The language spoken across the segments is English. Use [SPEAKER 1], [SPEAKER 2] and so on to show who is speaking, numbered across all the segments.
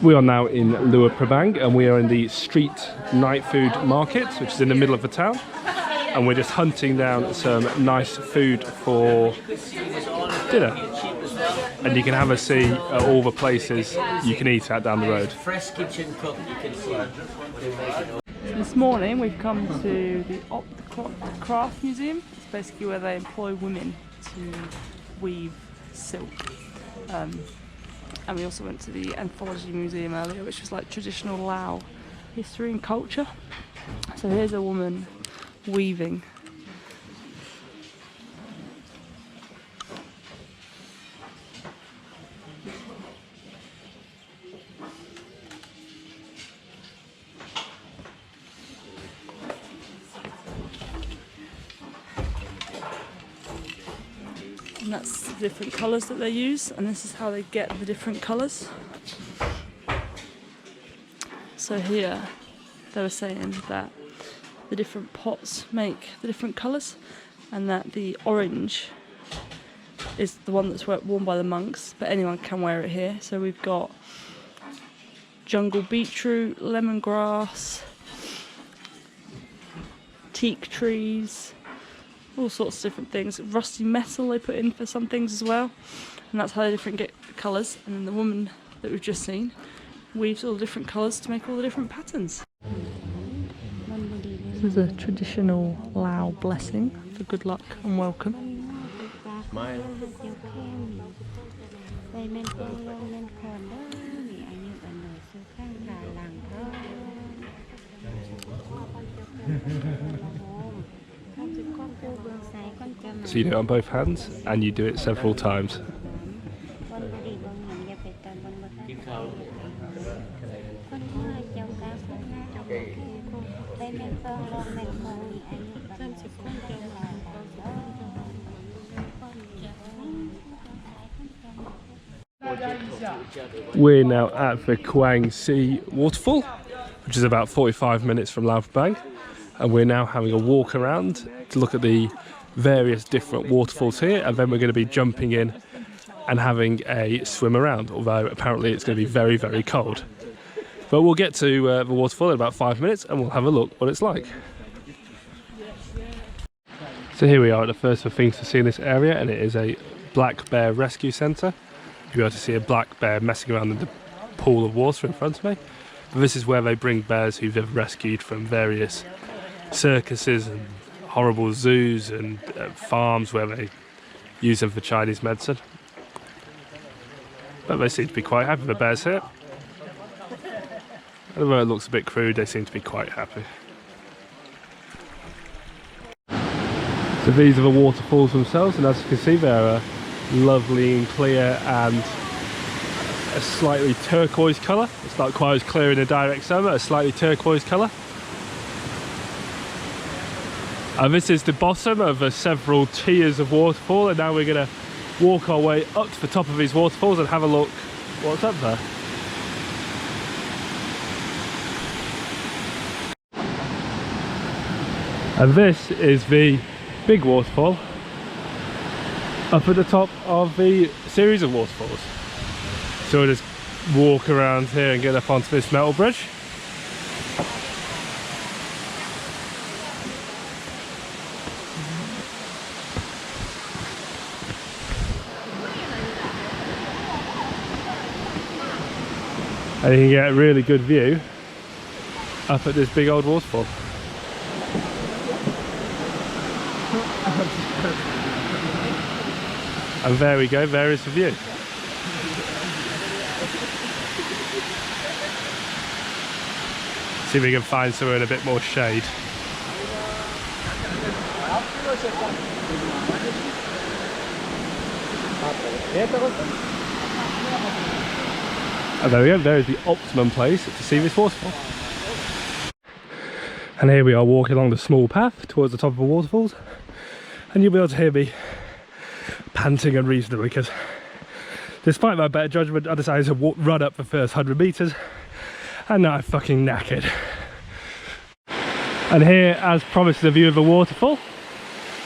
[SPEAKER 1] We are now in Luang Prabang and we are in the street night food market, which is in the middle of the town. And we're just hunting down some nice food for dinner. And you can have a see at all the places you can eat at down the road.
[SPEAKER 2] Fresh kitchen cook, you can see.
[SPEAKER 3] This morning we've come to the Craft Museum. It's basically where they employ women to weave silk. And we also went to the Anthropology Museum earlier, which was like traditional Lao history and culture. So here's a woman weaving. And that's the different colours that they use, and this is how they get the different colours. So here they were saying that the different pots make the different colours, and that the orange is the one that's worn by the monks, but anyone can wear it here. So we've got jungle beetroot, lemongrass, teak trees, all sorts of different things. Rusty metal they put in for some things as well, and that's how they different get colours. And then the woman that we've just seen weaves all the different colours to make all the different patterns. This is a traditional Lao blessing for good luck and welcome.
[SPEAKER 2] Smile.
[SPEAKER 1] So you do it on both hands and you do it several times. We're now at the Kwang Si Waterfall, which is about 45 minutes from Lao Prabang, and we're now having a walk around to look at the various different waterfalls here, and then we're going to be jumping in and having a swim around, although apparently it's going to be very, very cold. But we'll get to the waterfall in about 5 minutes and we'll have a look what it's like. So here we are at the first of things to see in this area, and it is a black bear rescue centre. You'll be able to see a black bear messing around in the pool of water in front of me. But this is where they bring bears who they've rescued from various circuses and horrible zoos and farms where they use them for Chinese medicine. But they seem to be quite happy, the bears here. Although it looks a bit crude, they seem to be quite happy. So these are the waterfalls themselves, and as you can see they're lovely and clear and a slightly turquoise colour. It's not quite as clear in the direct sun, but a slightly turquoise colour. And this is the bottom of several tiers of waterfall, and now we're going to walk our way up to the top of these waterfalls and have a look what's up there. And this is the big waterfall up at the top of the series of waterfalls. So we'll just walk around here and get up onto this metal bridge. And you can get a really good view up at this big old waterfall. And there we go, there is the view. See if we can find somewhere in a bit more shade. And there we go, there is the optimum place to see this waterfall. And here we are walking along the small path towards the top of the waterfalls, and you'll be able to hear me panting unreasonably because, despite my better judgment, I decided to run up the first 100 metres, and now I'm fucking knackered. And here, as promised, is a view of the waterfall.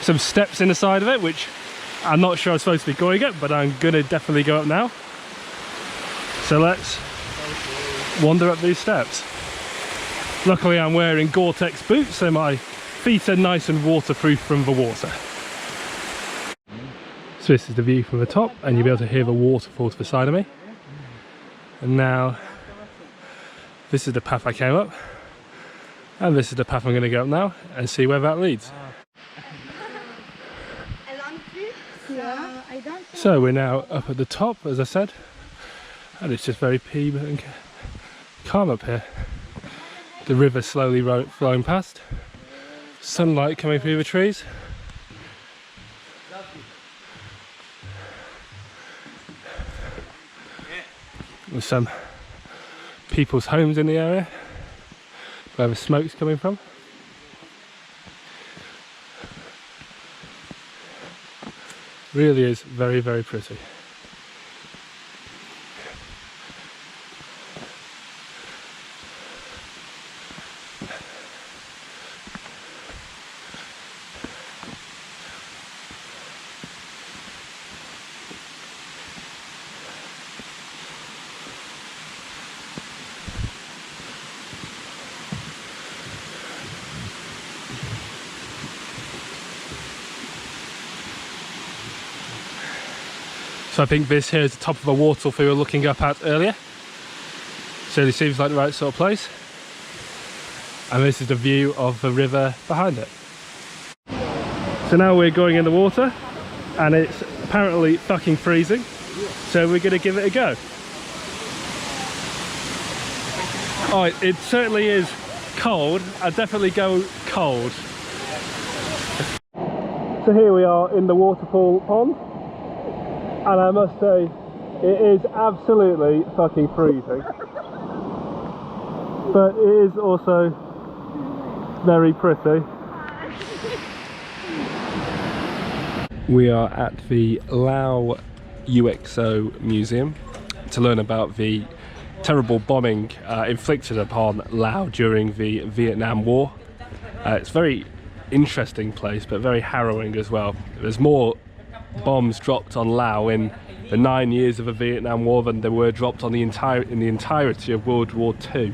[SPEAKER 1] Some steps in the side of it, which I'm not sure I'm supposed to be going up, but I'm gonna definitely go up now. So let's wander up these steps. Luckily I'm wearing Gore-Tex boots, so my feet are nice and waterproof from the water. So this is the view from the top, and you'll be able to hear the waterfall to the side of me. And now this is the path I came up, and this is the path I'm going to go up now and see where that leads. So we're now up at the top, as I said, and it's just very peaceful and calm up here. The river slowly flowing past, sunlight coming through the trees. With some people's homes in the area where the smoke's coming from. Really is very, very pretty. So I think this here is the top of a waterfall we were looking up at earlier. Certainly seems like the right sort of place. And this is the view of the river behind it. So now we're going in the water, and it's apparently fucking freezing. So we're going to give it a go. Oh, it certainly is cold. I'd definitely go cold. So here we are in the waterfall pond. And I must say, it is absolutely fucking freezing. But it is also very pretty. We are at the Lao Uo Museum to learn about the terrible bombing inflicted upon Lao during the Vietnam War. It's a very interesting place, but very harrowing as well. There's more bombs dropped on Laos in the 9 years of the Vietnam War than there were dropped on in the entirety of World War II.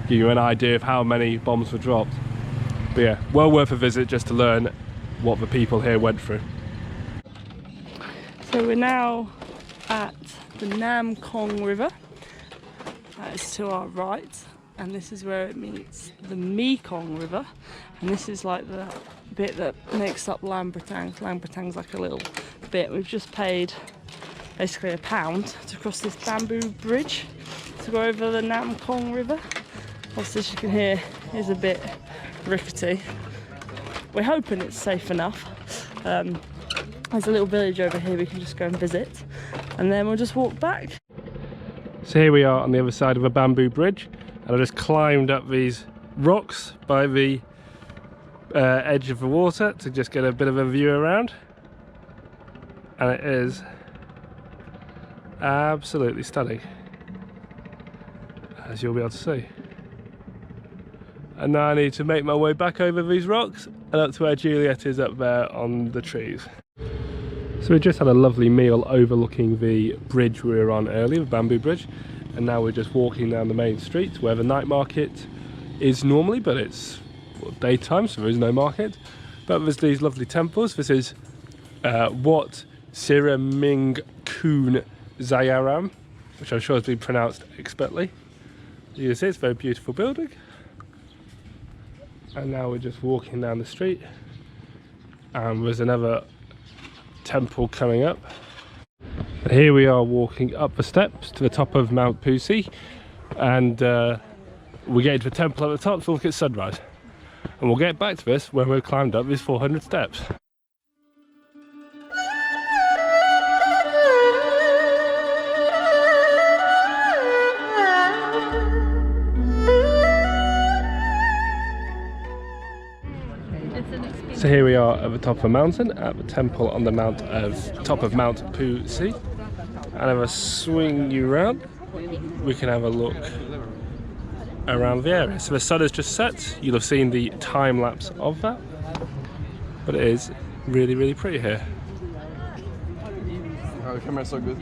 [SPEAKER 1] Give you an idea of how many bombs were dropped. But yeah, well worth a visit just to learn what the people here went through.
[SPEAKER 3] So we're now at the Nam Kong River. That is to our right, and this is where it meets the Mekong River, and this is like the bit that makes up Luang Prabang. Luang Prabang's like a little bit. We've just paid basically £1 to cross this bamboo bridge to go over the Nam Kong River. Obviously, as you can hear, it's a bit rickety. We're hoping it's safe enough. There's a little village over here we can just go and visit, and then we'll just walk back.
[SPEAKER 1] So here we are on the other side of a bamboo bridge, and I just climbed up these rocks by the edge of the water to just get a bit of a view around, and it is absolutely stunning, as you'll be able to see. And now I need to make my way back over these rocks and up to where Juliet is up there on the trees. So we just had a lovely meal overlooking the bridge we were on earlier, the bamboo bridge, and now we're just walking down the main street where the night market is normally, but it's daytime, so there is no market. But there's these lovely temples. This is Wat Sira Ming Kun Zayaram, which I'm sure has been pronounced expertly. You can see it's a very beautiful building. And now we're just walking down the street, and there's another temple coming up. And here we are walking up the steps to the top of Mount Pusi, and we're getting to the temple at the top to look at sunrise. And we'll get back to this when we've climbed up these 400 steps. So here we are at the top of a mountain, at the temple on the top of Mount Pusi. And if I swing you around, we can have a look around the area. So the sun has just set. You'll have seen the time lapse of that, but it is really, really pretty here.
[SPEAKER 4] Oh, the camera's so good.